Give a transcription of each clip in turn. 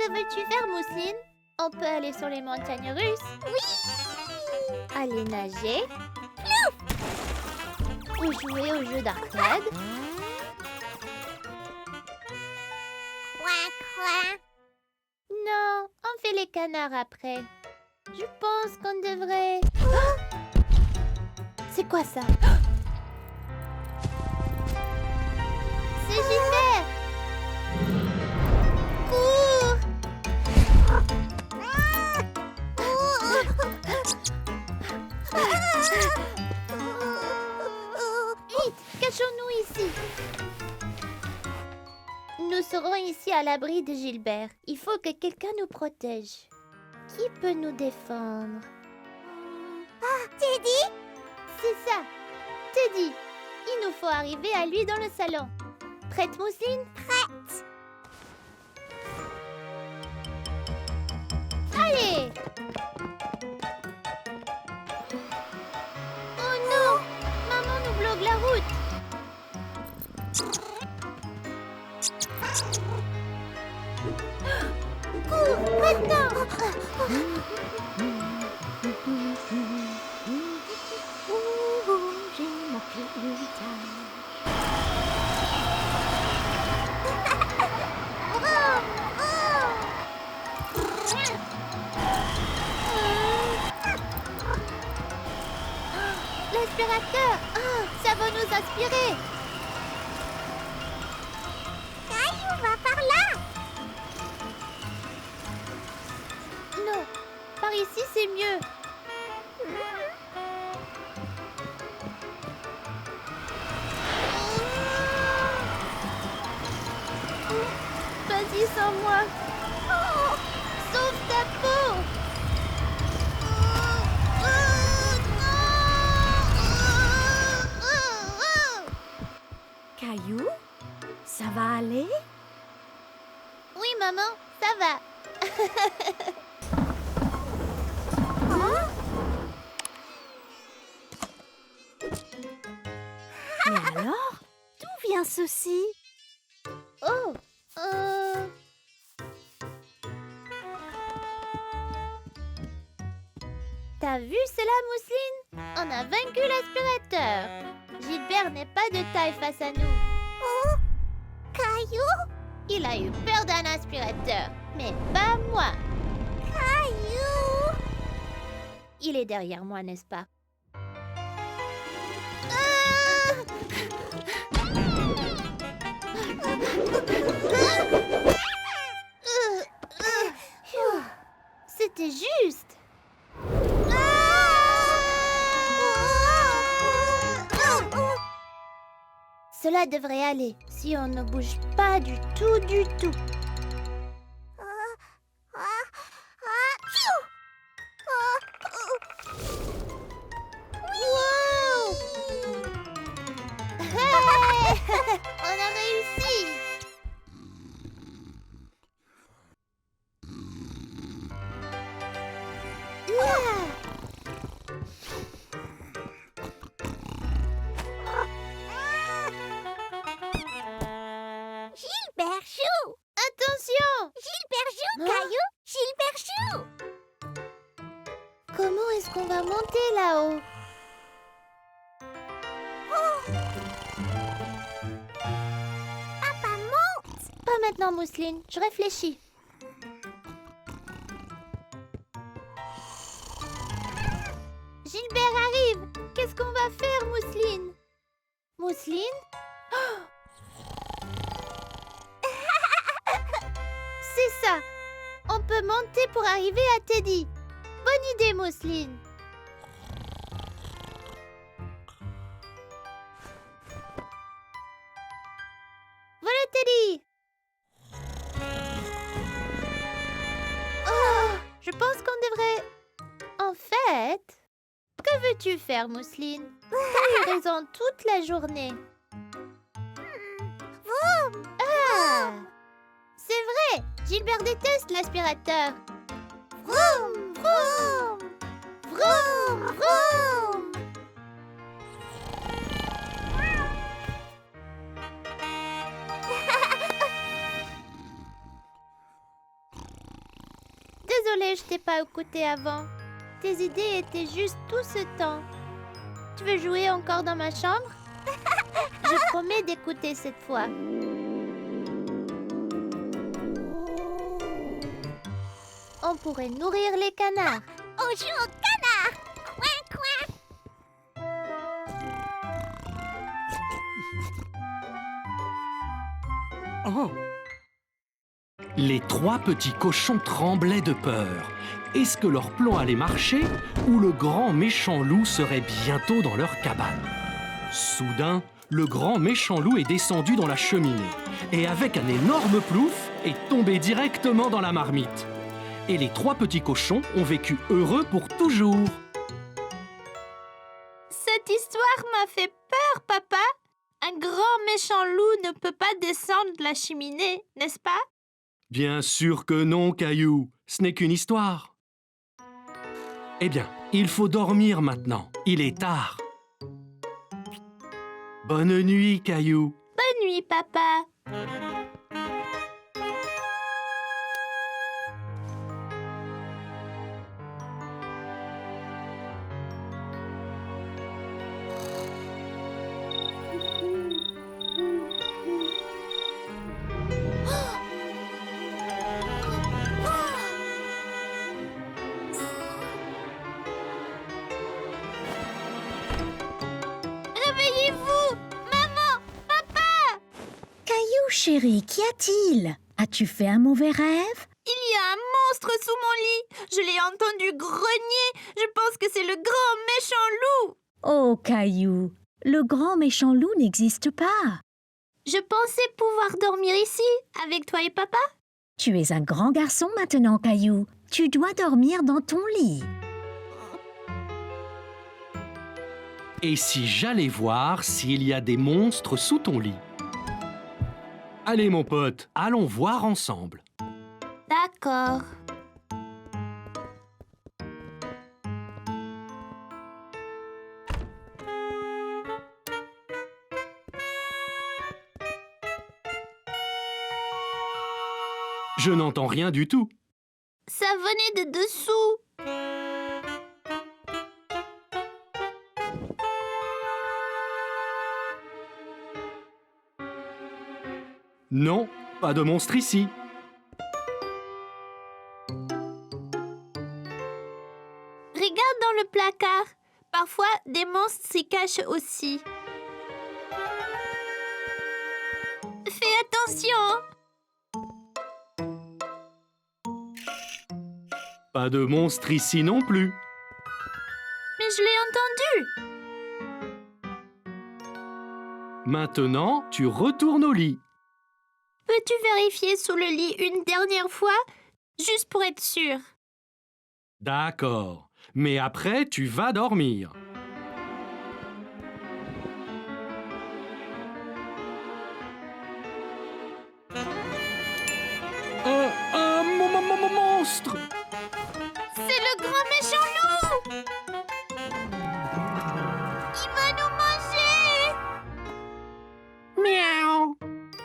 Que veux-tu faire, Mousseline? On peut aller sur les montagnes russes. Oui! Aller nager. Ou jouer aux jeux d'arcade. Quoi? Non, on fait les canards après. Je pense qu'on devrait... C'est quoi ça? C'est Gilbert! Cours! Vite, cachons-nous ici. Nous serons ici à l'abri de Gilbert. Il faut que quelqu'un nous protège. Qui peut nous défendre? Teddy? C'est ça, Teddy. Il nous faut arriver à lui dans le salon. Prête, Mousseline? Prête! Allez! Oh non! Maman nous bloque la route. Cours, maintenant! J'ai manqué le L'aspirateur! Ah, ça va nous aspirer! Caillou, va par là! Non, par ici c'est mieux. Vas-y sans moi. Oh, sauve ta peau. Caillou, ça va aller? Oui, maman, ça va. Mais alors, d'où vient ceci? Oh, T'as vu cela, Mousseline? On a vaincu l'aspirateur. Gilbert n'est pas de taille face à nous. Oh, Caillou? Il a eu peur d'un aspirateur, mais pas moi. Caillou? Il est derrière moi, n'est-ce pas? C'était juste. Cela devrait aller si on ne bouge pas du tout, du tout. Wow! Hey! On a réussi! Gilbert Chou! Attention! Gilbert Chou, Hein? Caillou! Gilbert Chou! Comment est-ce qu'on va monter là-haut? Papa monte! Pas maintenant, Mousseline. Je réfléchis. Gilbert arrive! Qu'est-ce qu'on va faire, Mousseline? Mousseline? Oh! C'est ça! On peut monter pour arriver à Teddy. Bonne idée, Mousseline. Voilà Teddy! Oh, je pense qu'on devrait... En fait... Que veux-tu faire, Mousseline? T'as eu raison toute la journée. Ah! C'est vrai! Gilbert déteste l'aspirateur. Vroom! Vroom! Vroom! Vroom! Désolée, je t'ai pas écouté avant. Tes idées étaient juste tout ce temps. Tu veux jouer encore dans ma chambre? Je promets d'écouter cette fois. On pourrait nourrir les canards. On joue au canard. Coin, coin. Oh! Les trois petits cochons tremblaient de peur. Est-ce que leur plan allait marcher ou le grand méchant loup serait bientôt dans leur cabane? Soudain, le grand méchant loup est descendu dans la cheminée et avec un énorme plouf est tombé directement dans la marmite. Et les trois petits cochons ont vécu heureux pour toujours. Cette histoire m'a fait peur, papa. Un grand méchant loup ne peut pas descendre de la cheminée, n'est-ce pas? Bien sûr que non, Caillou. Ce n'est qu'une histoire. Eh bien, il faut dormir maintenant. Il est tard. Bonne nuit, Caillou. Bonne nuit, papa. Réveillez-vous! Maman! Papa! Caillou, chérie, qu'y a-t-il? As-tu fait un mauvais rêve? Il y a un monstre sous mon lit. Je l'ai entendu grogner. Je pense que c'est le grand méchant loup. Oh, Caillou, le grand méchant loup n'existe pas. Je pensais pouvoir dormir ici, avec toi et papa. Tu es un grand garçon maintenant, Caillou. Tu dois dormir dans ton lit. Et si j'allais voir s'il y a des monstres sous ton lit? Allez, mon pote, allons voir ensemble. D'accord. Je n'entends rien du tout. Ça venait de dessous. Non, pas de monstre ici. Regarde dans le placard. Parfois, des monstres s'y cachent aussi. Fais attention. Pas de monstre ici non plus. Mais je l'ai entendu. Maintenant, tu retournes au lit. Peux-tu vérifier sous le lit une dernière fois, juste pour être sûr? D'accord. Mais après, tu vas dormir. Un monstre! C'est le grand méchant loup! Il va nous manger! Miaou!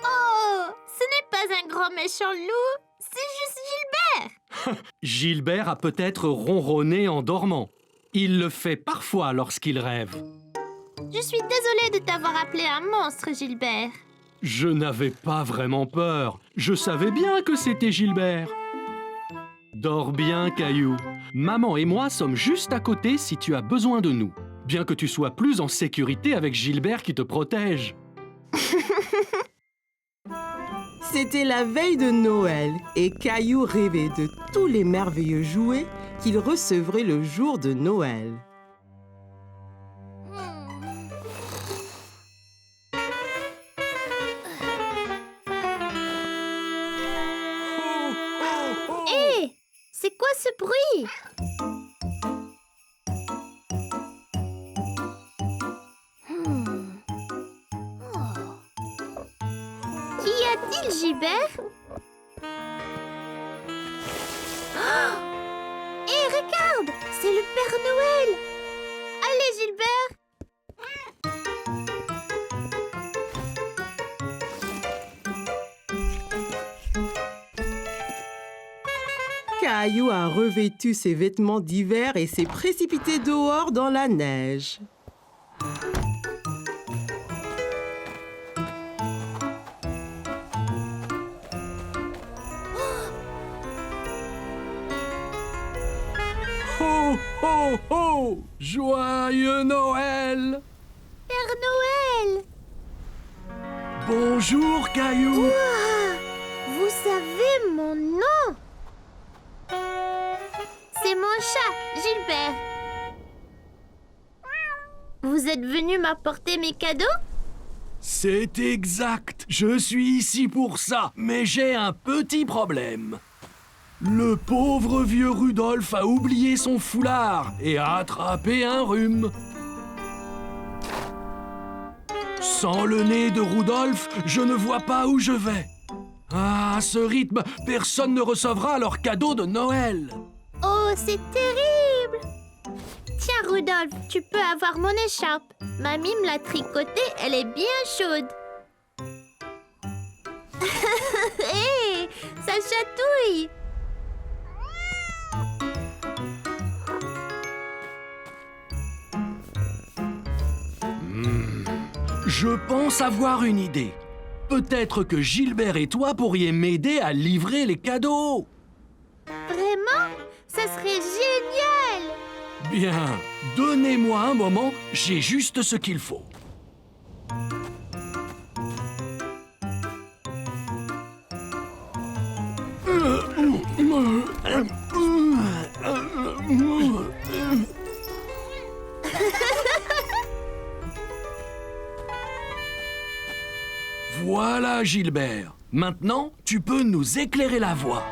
Oh, ce n'est pas un grand méchant loup, c'est juste Gilbert! Gilbert a peut-être ronronné en dormant. Il le fait parfois lorsqu'il rêve. Je suis désolée de t'avoir appelé un monstre, Gilbert. Je n'avais pas vraiment peur. Je savais bien que c'était Gilbert. Dors bien, Caillou. Maman et moi sommes juste à côté si tu as besoin de nous. Bien que tu sois plus en sécurité avec Gilbert qui te protège. C'était la veille de Noël et Caillou rêvait de tous les merveilleux jouets qu'il recevrait le jour de Noël. Hé, c'est quoi ce bruit? Qu'y a-t-il, Gilbert? Hé, regarde, c'est le Père Noël. Allez, Gilbert. Caillou a revêtu ses vêtements d'hiver et s'est précipité dehors dans la neige. Ho, ho, ho! Joyeux Noël! Père Noël! Bonjour, Caillou! Ouah! Vous savez mon nom? C'est mon chat, Gilbert. Vous êtes venu m'apporter mes cadeaux? C'est exact. Je suis ici pour ça, mais j'ai un petit problème. Le pauvre vieux Rudolph a oublié son foulard et a attrapé un rhume. Sans le nez de Rudolph, je ne vois pas où je vais. Ah, à ce rythme, personne ne recevra leur cadeau de Noël. Oh, c'est terrible! Tiens, Rudolph, tu peux avoir mon écharpe. Mamie me l'a tricotée, elle est bien chaude. Hé, ça chatouille! Je pense avoir une idée. Peut-être que Gilbert et toi pourriez m'aider à livrer les cadeaux. Vraiment? Ça serait génial! Bien, donnez-moi un moment, j'ai juste ce qu'il faut. Voilà, Gilbert. Maintenant, tu peux nous éclairer la voie.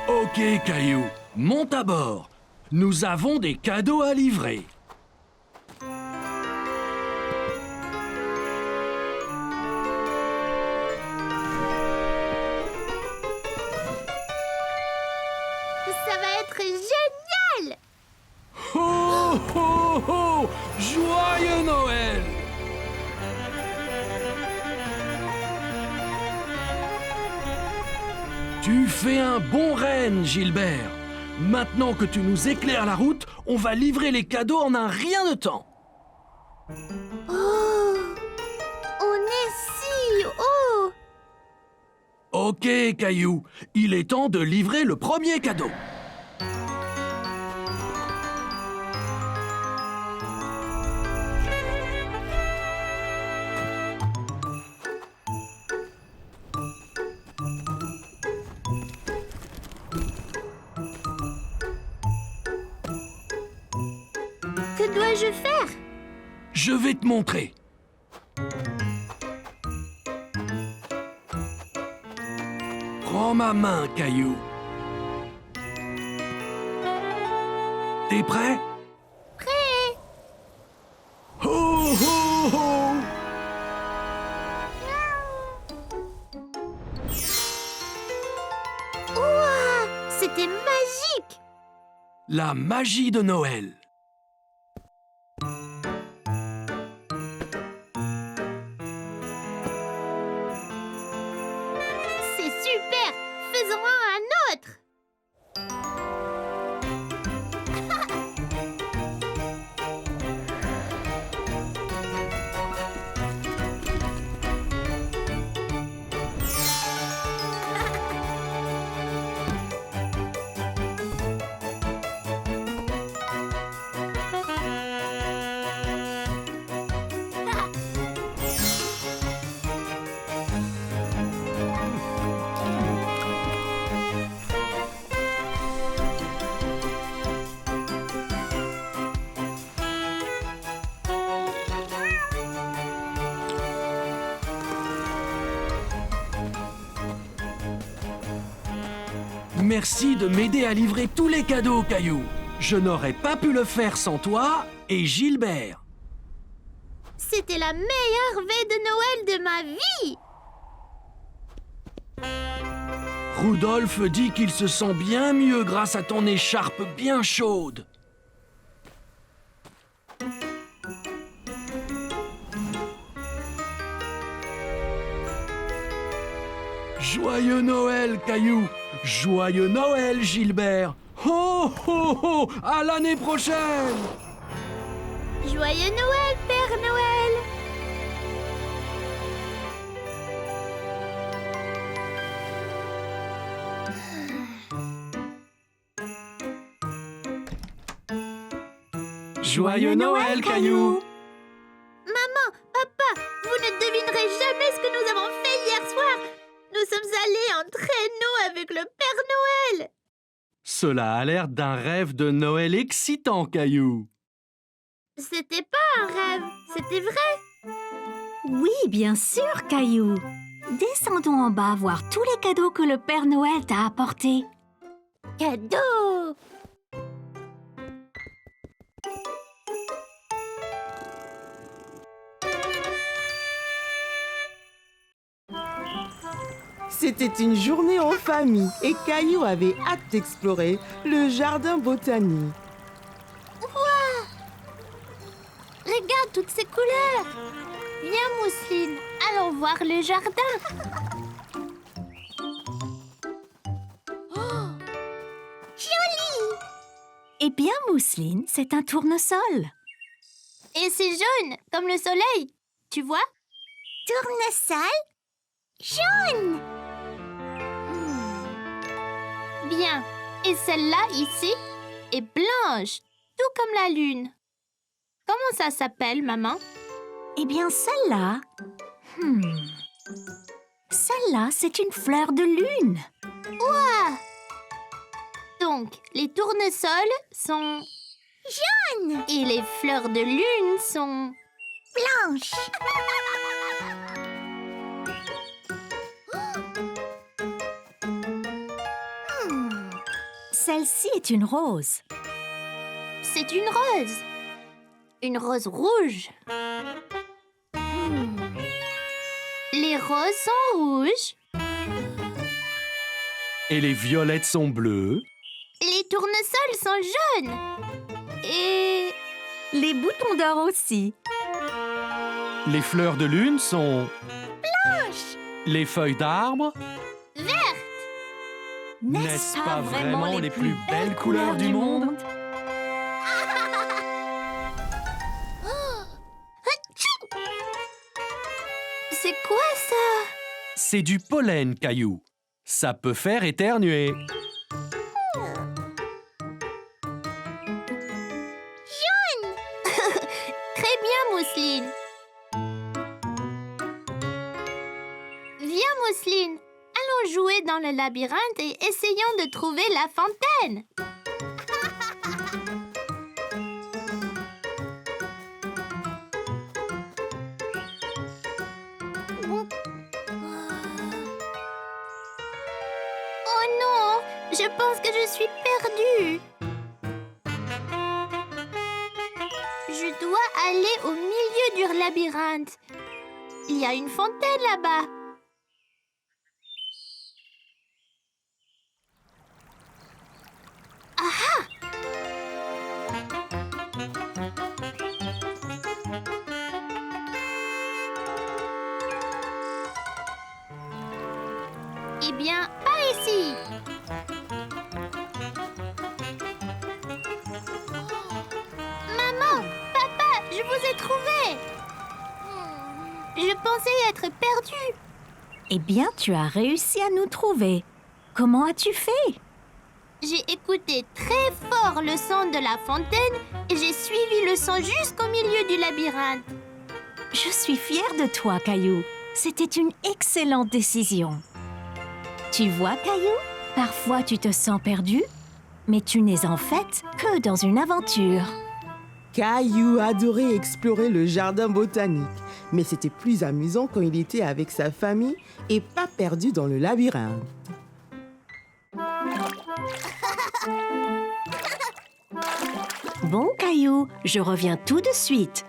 Ok, Caillou, monte à bord. Nous avons des cadeaux à livrer. Ça va être génial! Ho, ho, ho! Joyeux Noël! Tu fais un bon renne, Gilbert. Maintenant que tu nous éclaires la route, on va livrer les cadeaux en un rien de temps. Oh! On est si haut! Ok, Caillou, il est temps de livrer le premier cadeau. Que dois-je faire? Je vais te montrer. Prends ma main, Caillou. T'es prêt? Prêt! Ho, ho, ho! Ouah! C'était magique! La magie de Noël. C'est super! Faisons-en un autre! Merci de m'aider à livrer tous les cadeaux, Caillou. Je n'aurais pas pu le faire sans toi et Gilbert. C'était la meilleure veille de Noël de ma vie! Rudolph dit qu'il se sent bien mieux grâce à ton écharpe bien chaude. Joyeux Noël, Caillou! Joyeux Noël, Gilbert! Ho, ho, ho! À l'année prochaine! Joyeux Noël, Père Noël! Joyeux Noël, Caillou! Maman, papa, vous ne devinerez jamais ce que nous avons fait hier soir. Nous sommes allés en traîneau avec le Père Noël. Cela a l'air d'un rêve de Noël excitant, Caillou. C'était pas un rêve, c'était vrai. Oui, bien sûr, Caillou. Descendons en bas voir tous les cadeaux que le Père Noël t'a apportés. Cadeau! C'était une journée en famille et Caillou avait hâte d'explorer le jardin botanique. Regarde toutes ces couleurs. Viens, Mousseline, allons voir le jardin. Eh bien, Mousseline, c'est un tournesol. Et c'est jaune, comme le soleil. Tu vois? Tournesol jaune. Bien. Et celle-là, ici, est blanche, tout comme la lune. Comment ça s'appelle, maman? Eh bien, celle-là... Celle-là, c'est une fleur de lune. Donc, les tournesols sont... Jaune. Et les fleurs de lune sont... Blanche. Celle-ci est une rose. C'est une rose. Une rose rouge. Les roses sont rouges. Et les violettes sont bleues. Les tournesols sont jaunes. Et... Les boutons d'or aussi. Les fleurs de lune sont... Blanche. Les feuilles d'arbre... N'est-ce pas vraiment les plus belles couleurs du monde? C'est quoi ça? C'est du pollen, Caillou. Ça peut faire éternuer. Très bien, Mousseline. Viens, Mousseline. Allons jouer dans le labyrinthe et essayons de trouver la fontaine. Oh non, je pense que je suis perdue. Je dois aller au milieu du labyrinthe. Il y a une fontaine là-bas. Eh bien, par ici. Maman, papa, je vous ai trouvé. Je pensais être perdue. Eh bien, tu as réussi à nous trouver. Comment as-tu fait? J'ai écouté très fort le son de la fontaine et j'ai suivi le son jusqu'au milieu du labyrinthe. Je suis fière de toi, Caillou. C'était une excellente décision. Tu vois, Caillou, parfois tu te sens perdu, mais tu n'es en fait que dans une aventure. Caillou adorait explorer le jardin botanique, mais c'était plus amusant quand il était avec sa famille et pas perdu dans le labyrinthe. Bon, Caillou, je reviens tout de suite.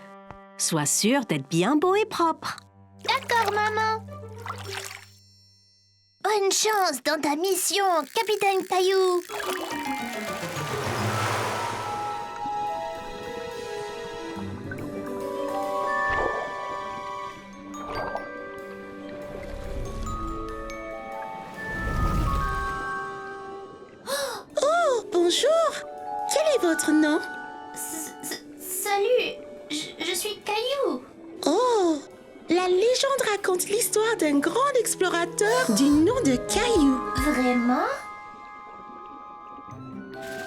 Sois sûr d'être bien beau et propre. D'accord, maman. Bonne chance dans ta mission, Capitaine Caillou. votre nom? Salut, je suis Caillou. Oh, la légende raconte l'histoire d'un grand explorateur du nom de Caillou. Vraiment?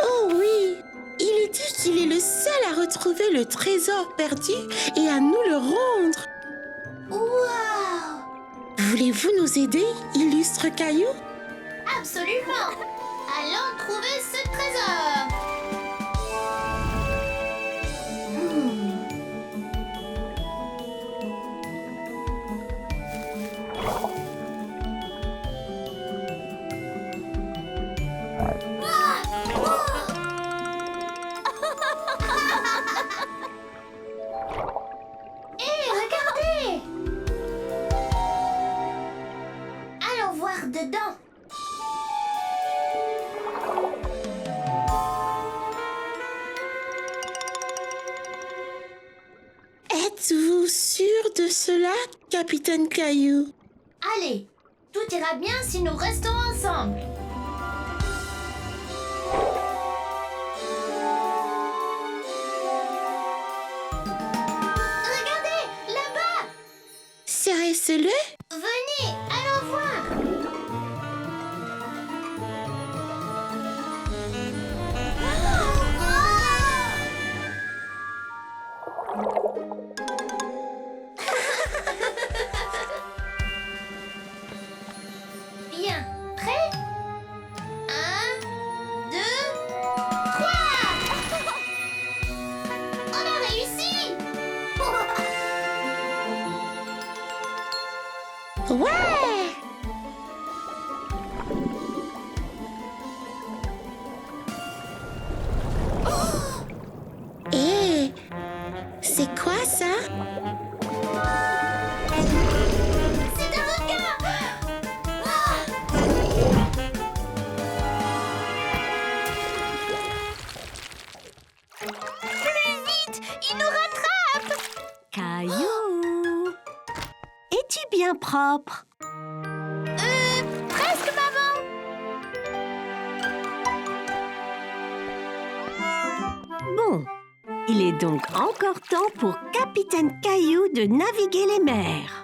Oh oui, il est dit qu'il est le seul à retrouver le trésor perdu et à nous le rendre. Waouh! Voulez-vous nous aider, illustre Caillou? Absolument! Allons trouver ce trésor! Hé, regardez! Allons voir dedans. Êtes-vous sûr de cela, capitaine Caillou? Allez, tout ira bien si nous restons ensemble. Regardez, là-bas! Serait-ce-le? Venez, allons voir! Bien, prêt? 1, 2, 3! On a réussi! Ouais! Hé, c'est quoi ça? C'est un requin! Plus vite! Il nous rattrape! Caillou, es-tu bien propre? Presque, maman! Bon, il est donc encore temps pour Capitaine Caillou de naviguer les mers.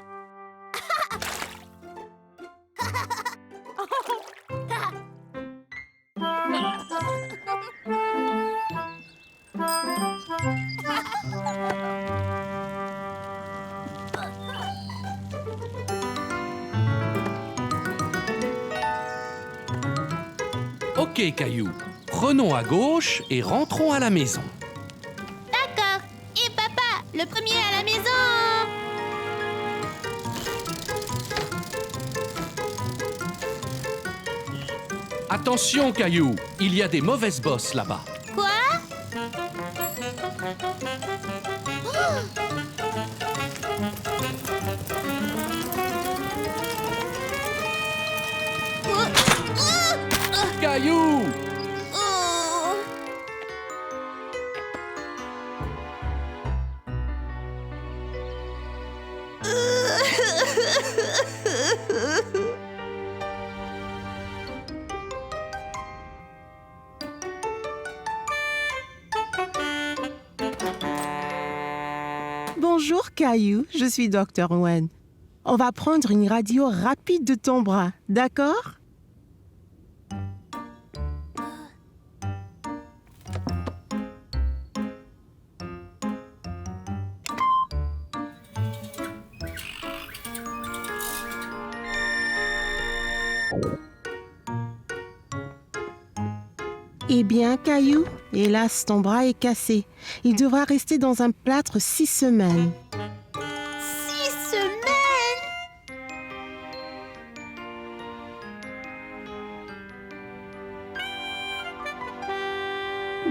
Ok, Caillou. Prenons à gauche et rentrons à la maison. D'accord. Et papa, le premier à la maison. Attention, Caillou, il y a des mauvaises bosses là-bas. Quoi? Caillou! Oh. Bonjour Caillou, je suis Dr. Wen. On va prendre une radio rapide de ton bras, d'accord? Eh bien, Caillou, hélas, ton bras est cassé. Il devra rester dans un plâtre 6 semaines. 6 semaines?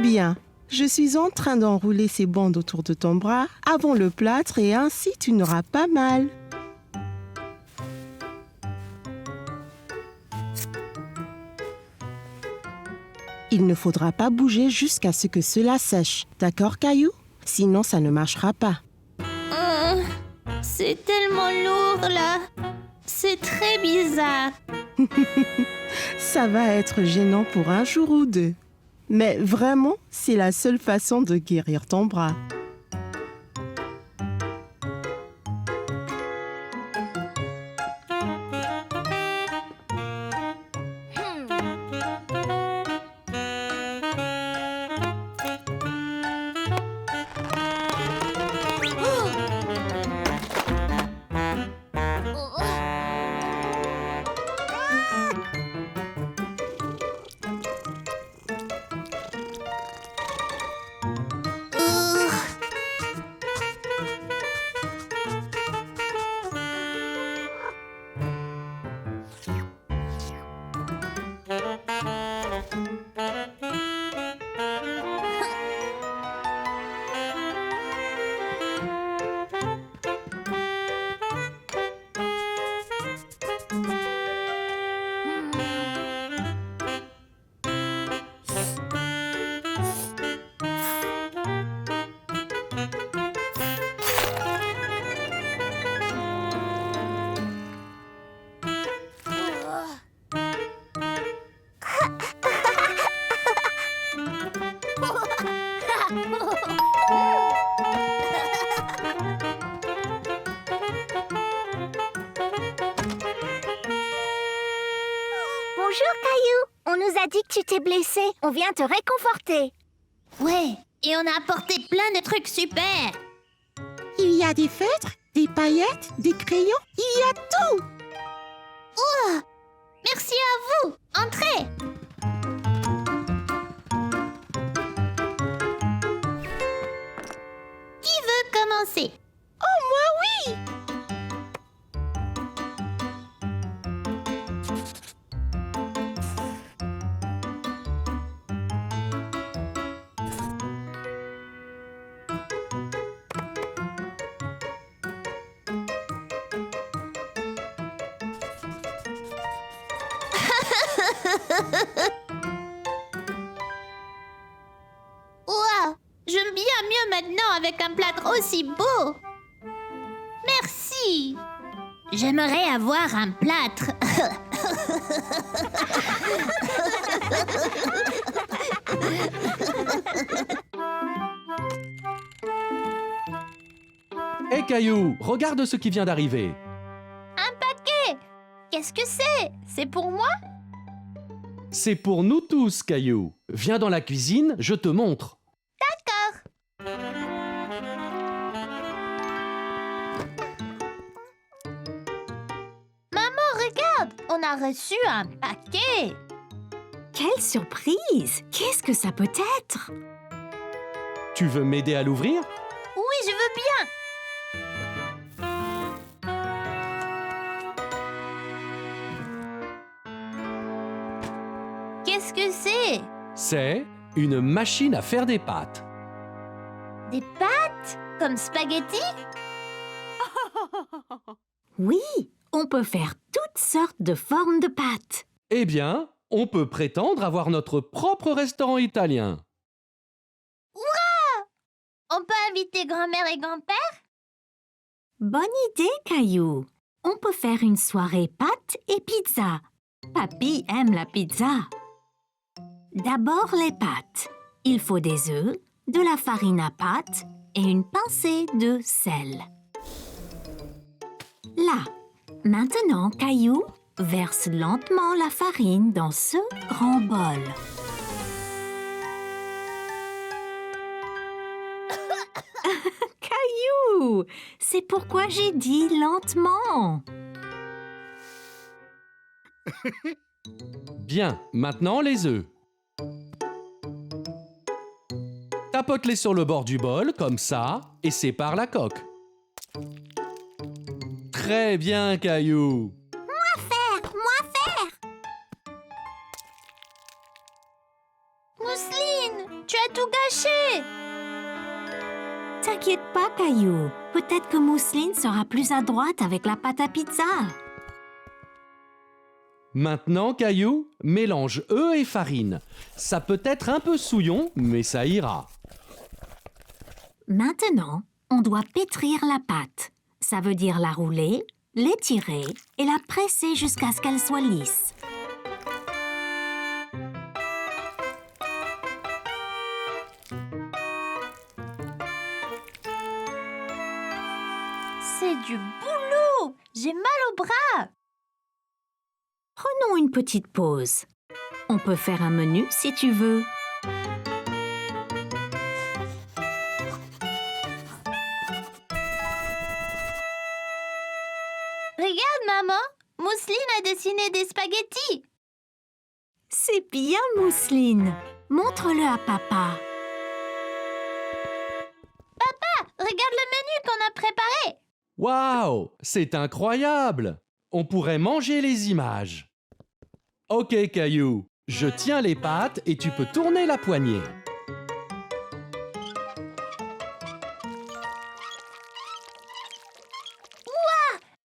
Bien, je suis en train d'enrouler ces bandes autour de ton bras avant le plâtre et ainsi tu n'auras pas mal. Il ne faudra pas bouger jusqu'à ce que cela sèche. D'accord, Caillou? Sinon, ça ne marchera pas. C'est tellement lourd là. C'est très bizarre. Ça va être gênant pour un jour ou deux. Mais vraiment, c'est la seule façon de guérir ton bras. Bonjour, Caillou. On nous a dit que tu t'es blessé. On vient te réconforter. Ouais, et on a apporté plein de trucs super. Il y a des feutres, des paillettes, des crayons, il y a tout. Merci à vous. Entrez. Qui veut commencer? Ouah, j'aime bien mieux maintenant avec un plâtre aussi beau. Merci. J'aimerais avoir un plâtre. Hé Caillou, regarde ce qui vient d'arriver. Un paquet. Qu'est-ce que c'est? C'est pour moi? C'est pour nous tous, Caillou. Viens dans la cuisine, je te montre. Maman, regarde, on a reçu un paquet. Quelle surprise! Qu'est-ce que ça peut être? Tu veux m'aider à l'ouvrir? Oui, je veux bien. Qu'est-ce que c'est? C'est une machine à faire des pâtes. Des pâtes? Comme spaghetti? Oui, on peut faire toutes sortes de formes de pâtes. Eh bien, on peut prétendre avoir notre propre restaurant italien. On peut inviter grand-mère et grand-père? Bonne idée, Caillou. On peut faire une soirée pâtes et pizza. Papy aime la pizza. D'abord les pâtes. Il faut des œufs, de la farine à pâte et une pincée de sel. Là, maintenant, Caillou, verse lentement la farine dans ce grand bol. Caillou, c'est pourquoi j'ai dit lentement. Bien, maintenant les œufs. Tapote-les sur le bord du bol, comme ça, et sépare la coque. Très bien, Caillou. Mousseline, tu as tout gâché. T'inquiète pas, Caillou. Peut-être que Mousseline sera plus adroite avec la pâte à pizza. Maintenant, Caillou, mélange œufs et farine. Ça peut être un peu souillon, mais ça ira. Maintenant, on doit pétrir la pâte. Ça veut dire la rouler, l'étirer et la presser jusqu'à ce qu'elle soit lisse. C'est du boulot! J'ai mal au bras! Prenons une petite pause. On peut faire un menu si tu veux. Regarde, maman! Mousseline a dessiné des spaghettis! C'est bien, Mousseline. Montre-le à papa. Regarde le menu qu'on a préparé! Waouh, c'est incroyable! On pourrait manger les images. Ok, Caillou, je tiens les pattes et tu peux tourner la poignée.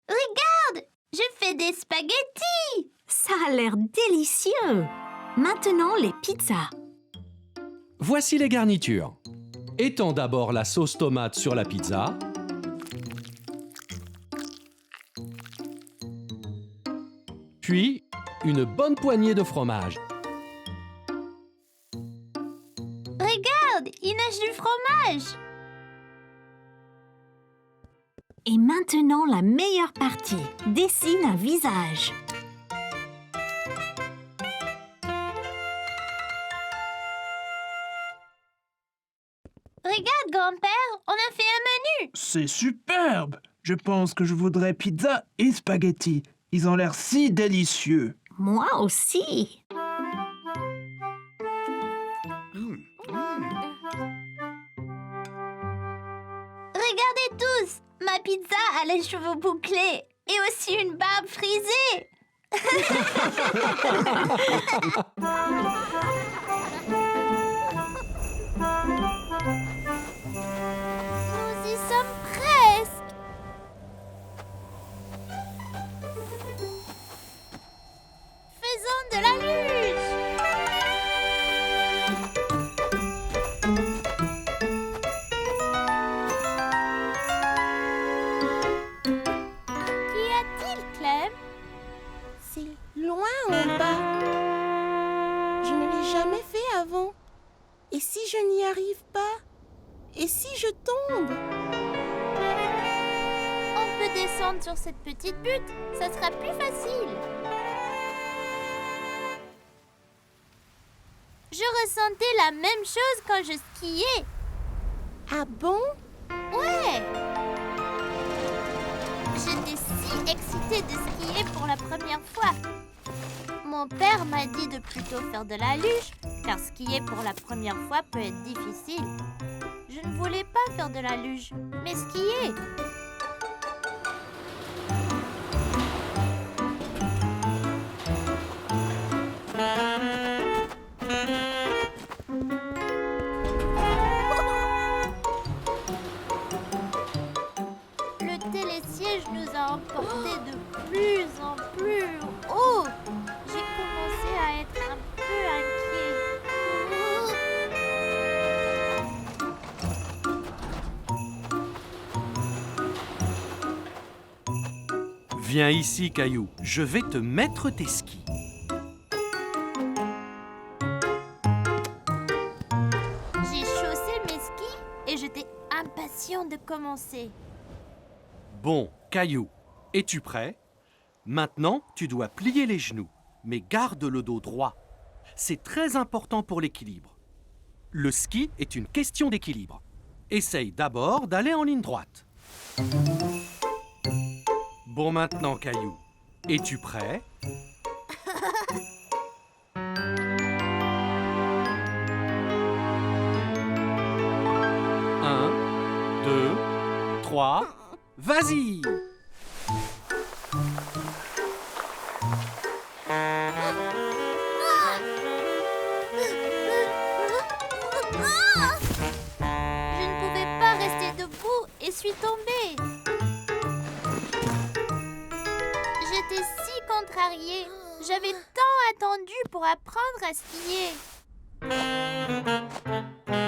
Regarde! Je fais des spaghettis! Ça a l'air délicieux. Maintenant, les pizzas. Voici les garnitures. Étends d'abord la sauce tomate sur la pizza. Puis, une bonne poignée de fromage. Regarde! Il nage du fromage! Et maintenant, la meilleure partie. Dessine un visage. Regarde, grand-père! On a fait un menu! C'est superbe! Je pense que je voudrais pizza et spaghetti. Ils ont l'air si délicieux. Moi aussi. Regardez tous! Ma pizza a les cheveux bouclés et aussi une barbe frisée! Nous y sommes presque! Faisons de la luge! Qu'y a-t-il, Clem? C'est loin en bas. Je ne l'ai jamais fait avant. Et si je n'y arrive pas? Et si je tombe? On peut descendre sur cette petite butte, ça sera plus facile. Je ressentais la même chose quand je skiais. Ah bon? Ouais! J'étais si excitée de skier pour la première fois. Mon père m'a dit de plutôt faire de la luge, car skier pour la première fois peut être difficile. Je ne voulais pas faire de la luge, mais skier. Le télésiège nous a emportés de plus en plus haut. J'ai commencé à être un peu inquiet. Viens ici, Caillou. Je vais te mettre tes skis. J'ai chaussé mes skis et j'étais impatient de commencer. Bon, Caillou, es-tu prêt? Maintenant, tu dois plier les genoux, mais garde le dos droit. C'est très important pour l'équilibre. Le ski est une question d'équilibre. Essaye d'abord d'aller en ligne droite. Bon, maintenant, Caillou, es-tu prêt? Un, deux, trois, vas-y! Je ne pouvais pas rester debout et suis tombée. J'étais si contrariée. J'avais tant attendu pour apprendre à skier.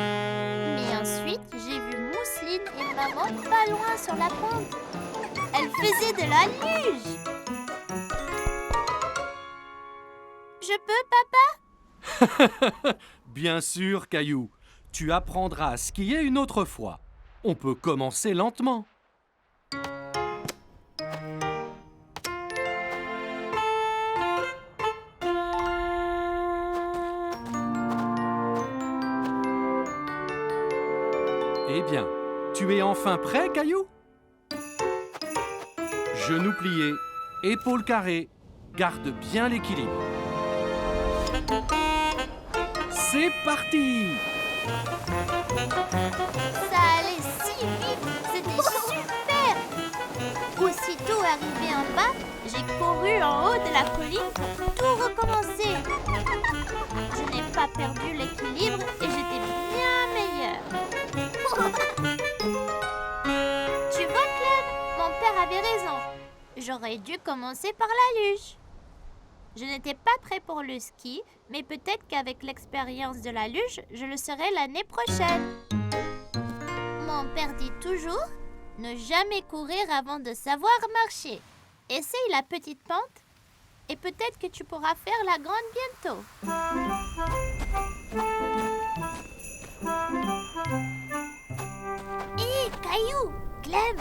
Mais ensuite, j'ai vu Mousseline et maman pas loin sur la pente. Elles faisaient de la luge. Je peux, papa? Bien sûr, Caillou. Tu apprendras à skier une autre fois. On peut commencer lentement. Eh bien, tu es enfin prêt, Caillou? Genoux pliés, épaules carrées, garde bien l'équilibre. C'est parti! Ça allait si vite, c'était super! Aussitôt arrivé en bas, j'ai couru en haut de la colline pour tout recommencer. Je n'ai pas perdu l'équilibre et j'étais bien meilleure. Tu vois, Clem, mon père avait raison. J'aurais dû commencer par la luge. Je n'étais pas prêt pour le ski, mais peut-être qu'avec l'expérience de la luge, je le serai l'année prochaine. Mon père dit toujours, ne jamais courir avant de savoir marcher. Essaye la petite pente et peut-être que tu pourras faire la grande bientôt. Hé, Caillou, Clem,